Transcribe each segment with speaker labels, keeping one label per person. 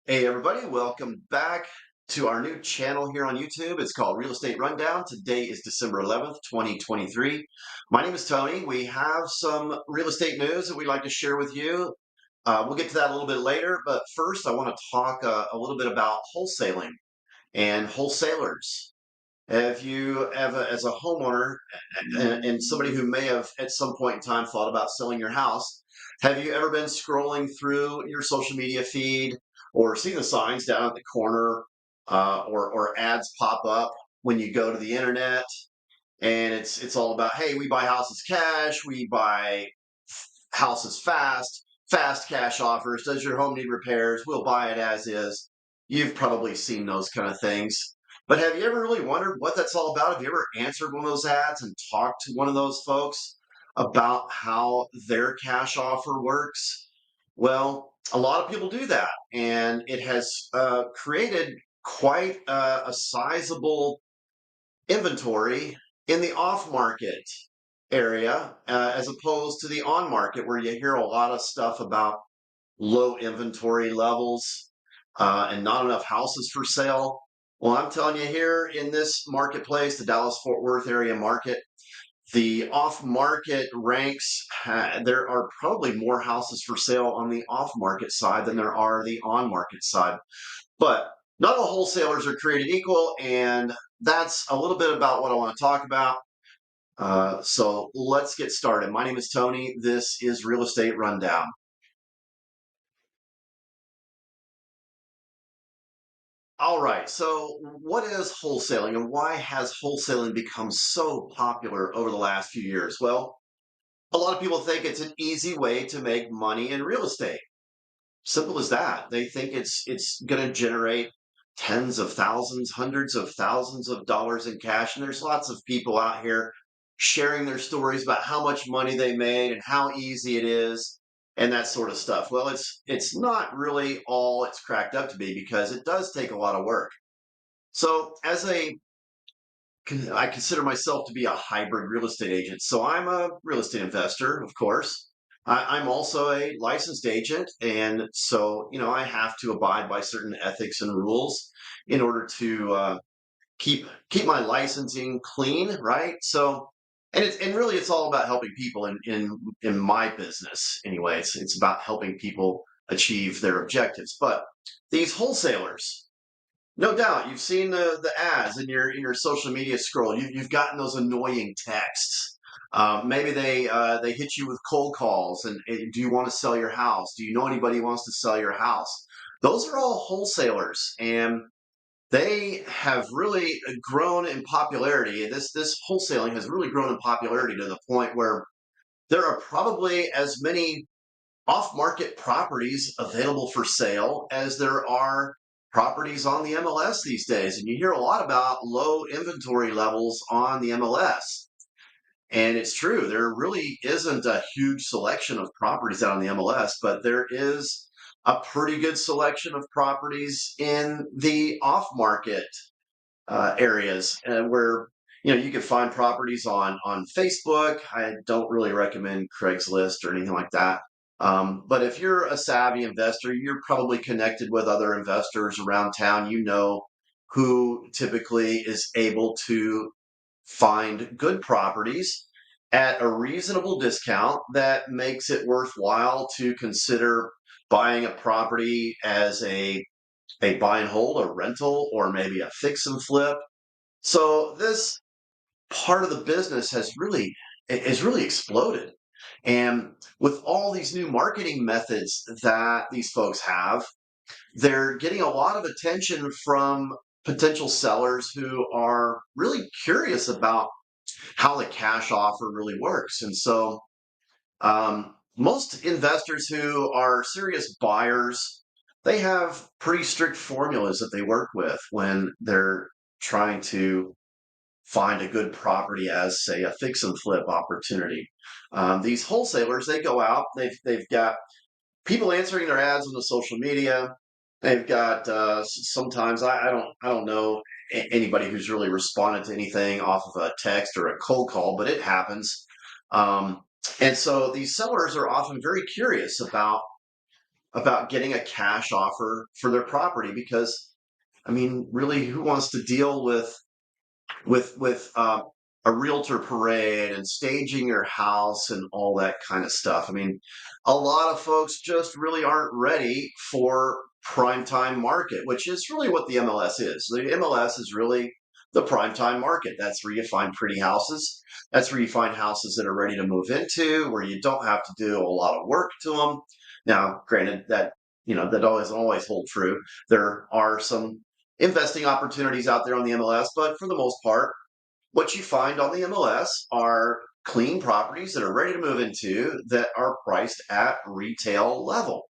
Speaker 1: Hey everybody, welcome back to our new channel here on YouTube. It's called Real Estate Rundown. Today is December 11th, 2023. My name is Tony. We have some real estate news that we'd like to share with you. We'll get to that a little bit later, but first I want to talk a little bit about wholesaling and wholesalers. If you have as a homeowner and somebody who may have at some point in time thought about selling your house, have you ever been scrolling through your social media feed or seen the signs down at the corner or ads pop up when you go to the internet and it's all about, hey, we buy houses cash, we buy houses fast cash offers. Does your home need repairs? We'll buy it as is. You've probably seen those kind of things. But have you ever really wondered what that's all about? Have you ever answered one of those ads and talked to one of those folks about how their cash offer works? Well, a lot of people do that, and it has created quite a sizable inventory in the off market area as opposed to the on market where you hear a lot of stuff about low inventory levels and not enough houses for sale. Well, I'm telling you, here in this marketplace, the Dallas Fort Worth area market, the off market ranks, there are probably more houses for sale on the off market side than there are the on market side. But not all wholesalers are created equal, and that's a little bit about what I want to talk about. So let's get started. My name is Tony. This is Real Estate Rundown. All right. So, what is wholesaling and why has wholesaling become so popular over the last few years? Well, a lot of people think it's an easy way to make money in real estate. Simple as that. They think it's going to generate tens of thousands, hundreds of thousands of dollars in cash. And there's lots of people out here sharing their stories about how much money they made and how easy it is and that sort of stuff. Well, it's not really all it's cracked up to be because it does take a lot of work. So, I consider myself to be a hybrid real estate agent. So I'm a real estate investor, of course. I'm also a licensed agent, and so I have to abide by certain ethics and rules in order to keep my licensing clean, right? So, and really, it's all about helping people in my business anyway. It's about helping people achieve their objectives. But these wholesalers, no doubt, you've seen the ads in your social media scroll. You've gotten those annoying texts. Maybe they hit you with cold calls and do you want to sell your house? Do you know anybody who wants to sell your house? Those are all wholesalers, and they have really grown in popularity. This wholesaling has really grown in popularity to the point where there are probably as many off-market properties available for sale as there are properties on the MLS these days. And you hear a lot about low inventory levels on the MLS. And it's true, there really isn't a huge selection of properties out on the MLS, but there is a pretty good selection of properties in the off-market areas where you can find properties on Facebook. I don't really recommend Craigslist or anything like that. But if you're a savvy investor, you're probably connected with other investors around town. You know who typically is able to find good properties at a reasonable discount that makes it worthwhile to consider buying a property as a buy and hold, a rental, or maybe a fix and flip. So this part of the business has really exploded. And with all these new marketing methods that these folks have, they're getting a lot of attention from potential sellers who are really curious about how the cash offer really works. And so most investors who are serious buyers, they have pretty strict formulas that they work with when they're trying to find a good property as, say, a fix and flip opportunity. These wholesalers, they go out, they've got people answering their ads on the social media. They've got sometimes I don't know anybody who's really responded to anything off of a text or a cold call, but it happens. And so these sellers are often very curious about about getting a cash offer for their property because, I mean, really, who wants to deal with a realtor parade and staging your house and all that kind of stuff? I mean, a lot of folks just really aren't ready for prime time market, which is really what the MLS is. The MLS is really the prime time market. That's where you find pretty houses. That's where you find houses that are ready to move into, where you don't have to do a lot of work to them. Now, granted that that doesn't always hold true. There are some investing opportunities out there on the MLS, but for the most part, what you find on the MLS are clean properties that are ready to move into that are priced at retail level,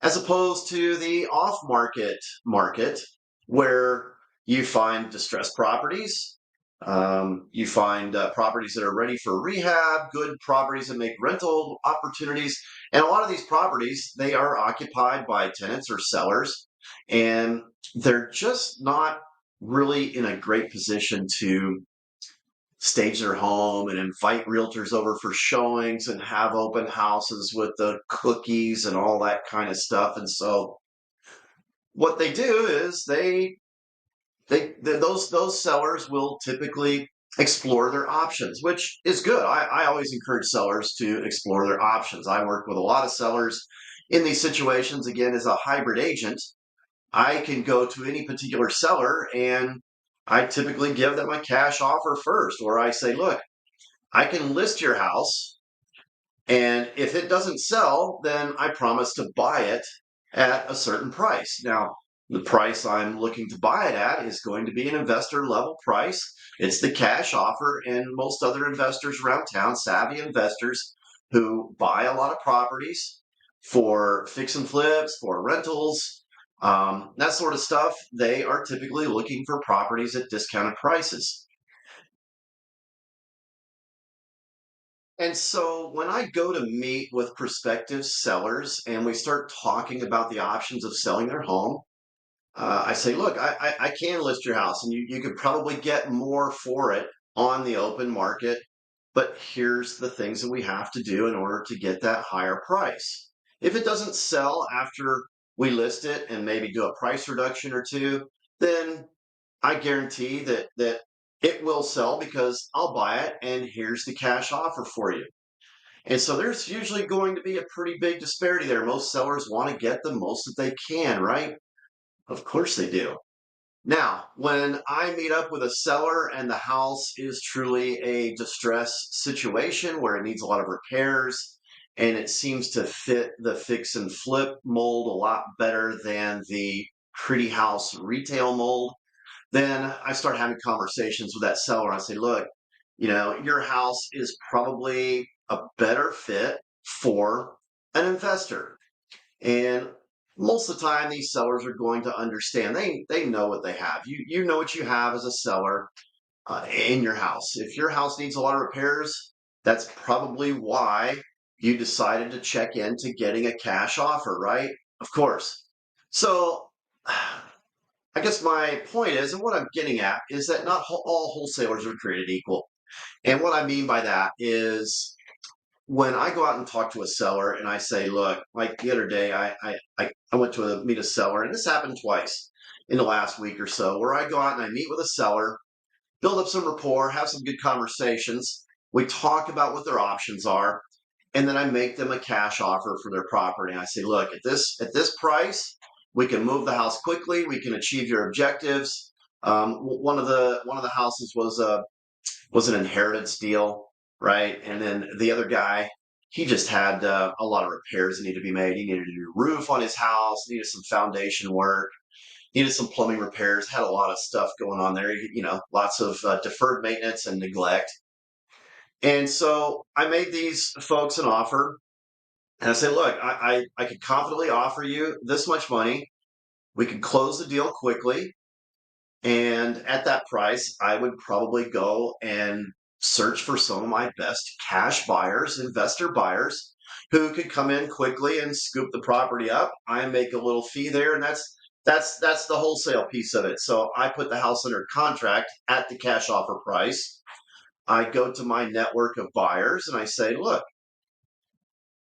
Speaker 1: as opposed to the off market where you find distressed properties. You find properties that are ready for rehab, good properties that make rental opportunities. And a lot of these properties, they are occupied by tenants or sellers, and they're just not really in a great position to stage their home and invite realtors over for showings and have open houses with the cookies and all that kind of stuff. And so what they do is those sellers will typically explore their options, which is good. I always encourage sellers to explore their options. I work with a lot of sellers in these situations. Again, as a hybrid agent, I can go to any particular seller and I typically give them a cash offer first, or I say, look, I can list your house, and if it doesn't sell, then I promise to buy it at a certain price. Now, the price I'm looking to buy it at is going to be an investor level price. It's the cash offer, and most other investors around town, savvy investors who buy a lot of properties for fix and flips, for rentals, that sort of stuff, they are typically looking for properties at discounted prices. And so when I go to meet with prospective sellers and we start talking about the options of selling their home, I say, look, I can list your house and you could probably get more for it on the open market. But here's the things that we have to do in order to get that higher price. If it doesn't sell after we list it and maybe do a price reduction or two, then I guarantee that it will sell because I'll buy it and here's the cash offer for you. And so there's usually going to be a pretty big disparity there. Most sellers want to get the most that they can, right? Of course they do. Now, when I meet up with a seller and the house is truly a distress situation where it needs a lot of repairs and it seems to fit the fix and flip mold a lot better than the pretty house retail mold, then I start having conversations with that seller. I say, look, your house is probably a better fit for an investor. And most of the time, these sellers are going to understand. They know what they have. You know what you have as a seller in your house. If your house needs a lot of repairs, that's probably why you decided to check into getting a cash offer, right? Of course. So I guess my point is, and what I'm getting at, is that not all wholesalers are created equal. And what I mean by that is when I go out and talk to a seller and I say, look, like the other day, I went to meet a seller, and this happened twice in the last week or so, where I go out and I meet with a seller, build up some rapport, have some good conversations. We talk about what their options are, and then I make them a cash offer for their property. I say, look, at this price, we can move the house quickly. We can achieve your objectives. One of the houses was an inheritance deal, right? And then the other guy, he just had a lot of repairs that needed to be made. He needed a new roof on his house, needed some foundation work, needed some plumbing repairs, had a lot of stuff going on there. Lots of deferred maintenance and neglect. And so I made these folks an offer, and I said, look, I could confidently offer you this much money. We could close the deal quickly. And at that price, I would probably go and search for some of my best cash buyers, investor buyers who could come in quickly and scoop the property up. I make a little fee there, and that's the wholesale piece of it. So I put the house under contract at the cash offer price. I go to my network of buyers and I say, look,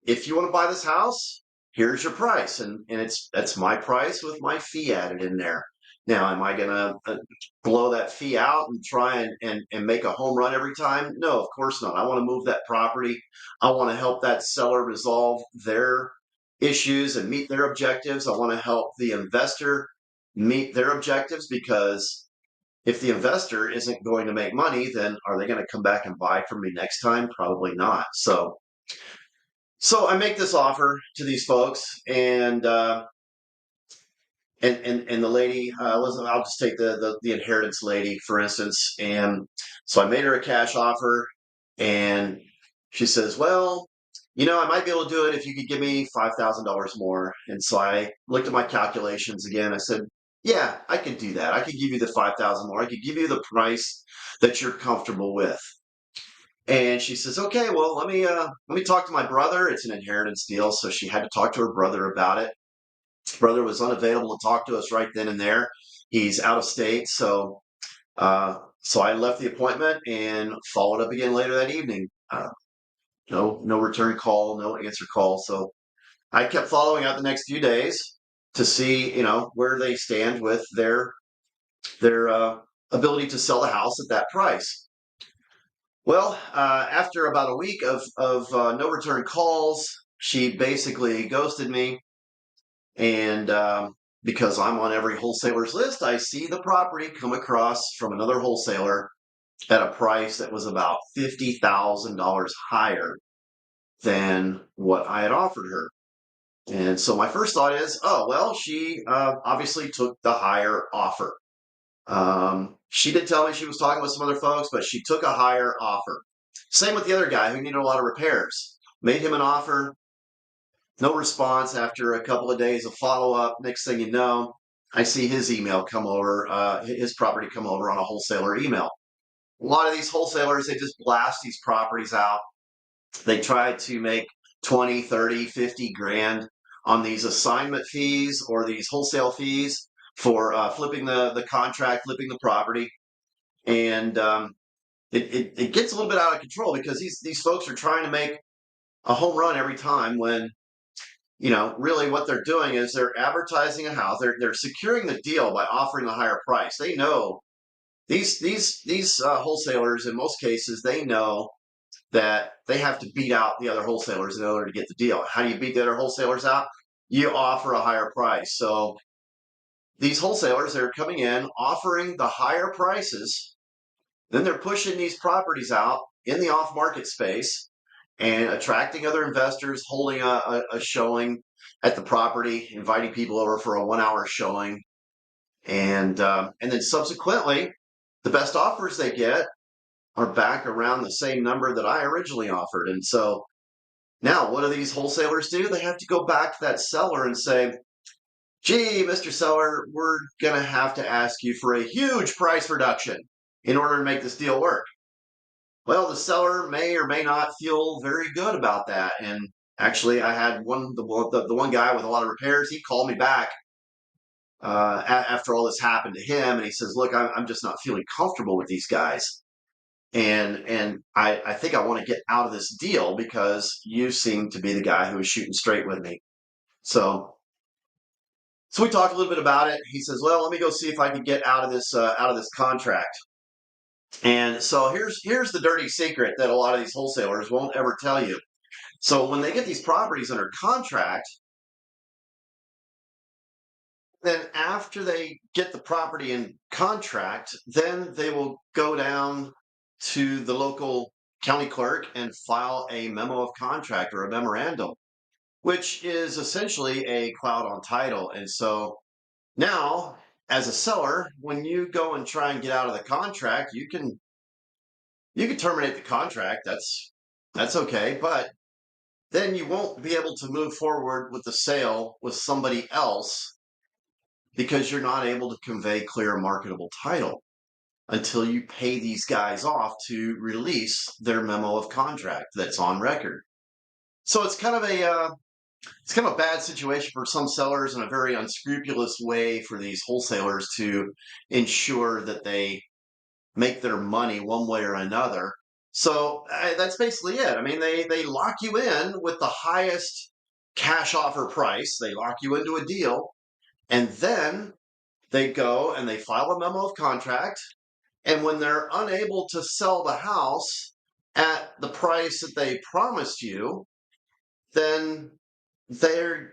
Speaker 1: if you want to buy this house, here's your price, and that's my price with my fee added in there. Now, am I going to blow that fee out and try and make a home run every time? No, of course not. I want to move that property. I want to help that seller resolve their issues and meet their objectives. I want to help the investor meet their objectives, because if the investor isn't going to make money, then are they going to come back and buy from me next time? Probably not. So I make this offer to these folks, and the lady, listen, I'll just take the inheritance lady, for instance. And so I made her a cash offer, and she says, well, I might be able to do it if you could give me $5,000 more. And so I looked at my calculations again. I said, yeah, I could do that. I could give you the 5,000 more. I could give you the price that you're comfortable with. And she says, okay, well, let me talk to my brother. It's an inheritance deal. So she had to talk to her brother about it. Brother was unavailable to talk to us right then and there. He's out of state, so I left the appointment and followed up again later that evening. No return call, no answer call. So I kept following up the next few days to see, where they stand with their ability to sell the house at that price. Well, after about a week of no return calls, she basically ghosted me. And because I'm on every wholesaler's list, I see the property come across from another wholesaler at a price that was about $50,000 higher than what I had offered her. And so my first thought is, oh, well, she obviously took the higher offer. She did tell me she was talking with some other folks, but she took a higher offer. Same with the other guy who needed a lot of repairs. Made him an offer. No response after a couple of days of follow-up. Next thing you know, I see his email come over, his property come over on a wholesaler email. A lot of these wholesalers, they just blast these properties out. They try to make 20, 30, 50 grand on these assignment fees or these wholesale fees for flipping the contract, flipping the property. And it gets a little bit out of control, because these folks are trying to make a home run every time, when really what they're doing is they're advertising a house. They're securing the deal by offering a higher price. They know these wholesalers, in most cases, they know that they have to beat out the other wholesalers in order to get the deal. How do you beat the other wholesalers out? You offer a higher price. So these wholesalers, they're coming in, offering the higher prices. Then they're pushing these properties out in the off-market space and attracting other investors, holding a showing at the property, inviting people over for a 1 hour showing. And then subsequently, the best offers they get are back around the same number that I originally offered. And so now what do these wholesalers do? They have to go back to that seller and say, gee, Mr. Seller, we're going to have to ask you for a huge price reduction in order to make this deal work. Well, the seller may or may not feel very good about that. And actually, I had the one guy with a lot of repairs. He called me back after all this happened to him, and he says, "Look, I'm just not feeling comfortable with these guys, and I think I want to get out of this deal because you seem to be the guy who is shooting straight with me." So we talked a little bit about it. He says, "Well, let me go see if I can get out of this contract." And so here's the dirty secret that a lot of these wholesalers won't ever tell you. So when they get these properties under contract, then after they get the property in contract, then they will go down to the local county clerk and file a memo of contract or a memorandum, which is essentially a cloud on title. And so now, as a seller, when you go and try and get out of the contract, you can terminate the contract. That's okay, but then you won't be able to move forward with the sale with somebody else, because you're not able to convey clear marketable title until you pay these guys off to release their memo of contract that's on record. So it's kind of a bad situation for some sellers, and a very unscrupulous way for these wholesalers to ensure that they make their money one way or another. So that's basically it. I mean, they lock you in with the highest cash offer price. They lock you into a deal, and then they go and they file a memo of contract. And when they're unable to sell the house at the price that they promised you, then they're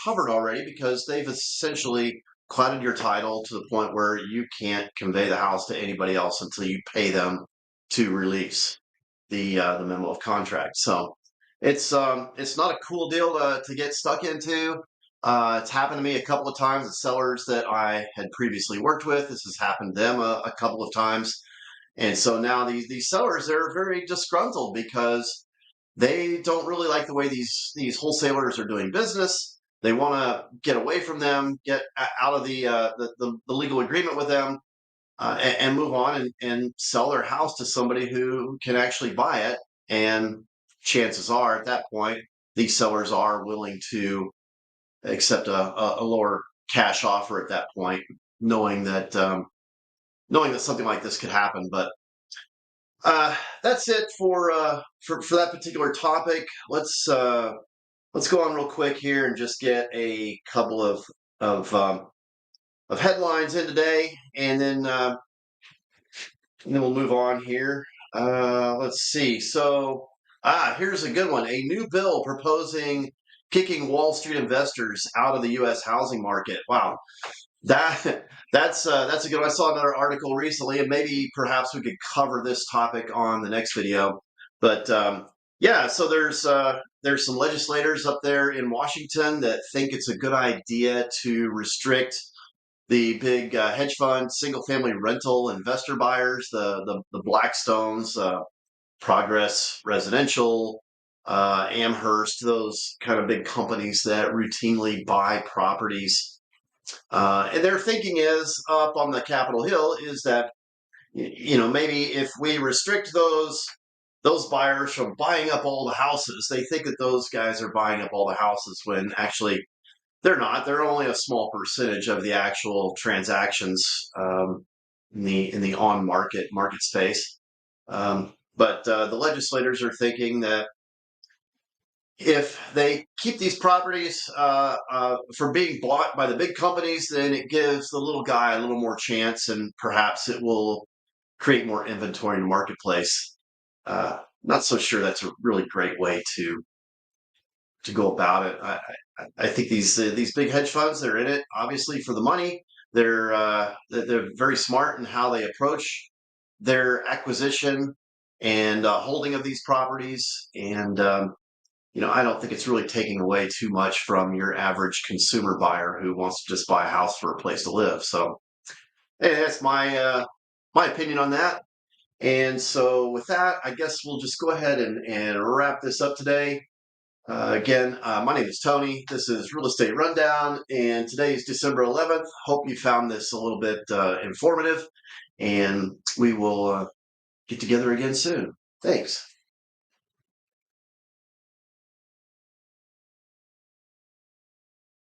Speaker 1: covered already because they've essentially clouded your title to the point where you can't convey the house to anybody else until you pay them to release the memo of contract. So it's not a cool deal to get stuck into. It's happened to me a couple of times. The sellers that I had previously worked with, this has happened to them a couple of times, and so now these sellers, they're very disgruntled because they don't really like the way these wholesalers are doing business. They want to get away from them, get out of the legal agreement with them, and move on and sell their house to somebody who can actually buy it. And chances are, at that point, these sellers are willing to accept a lower cash offer at that point, knowing that something like this could happen. But that's it for that particular topic. Let's go on real quick here and just get a couple of of headlines in today, and then we'll move on here. Let's see. So, here's a good one. A new bill proposing kicking Wall Street investors out of the U.S. housing market. Wow, that that's a good one. I saw another article recently, and maybe perhaps we could cover this topic on the next video. But yeah, so there's some legislators up there in Washington that think it's a good idea to restrict the big hedge fund, single family rental investor buyers, the Blackstones, Progress Residential, Amherst, those kind of big companies that routinely buy properties. And their thinking is up on the Capitol Hill is that maybe if we restrict those buyers from buying up all the houses, they think that those guys are buying up all the houses when actually they're not. They're only a small percentage of the actual transactions in the on market space. But the legislators are thinking that if they keep these properties from being bought by the big companies, then it gives the little guy a little more chance, and perhaps it will create more inventory in the marketplace. Not so sure that's a really great way to go about it. I think these big hedge funds, they're in it obviously for the money. They're very smart in how they approach their acquisition and holding of these properties. And I don't think it's really taking away too much from your average consumer buyer who wants to just buy a house for a place to live. So, hey, that's my opinion on that. And so, with that, I guess we'll just go ahead and wrap this up today. Again, my name is Tony. This is Real Estate Rundown, and today is December 11th. Hope you found this a little bit informative, and we will get together again soon. Thanks.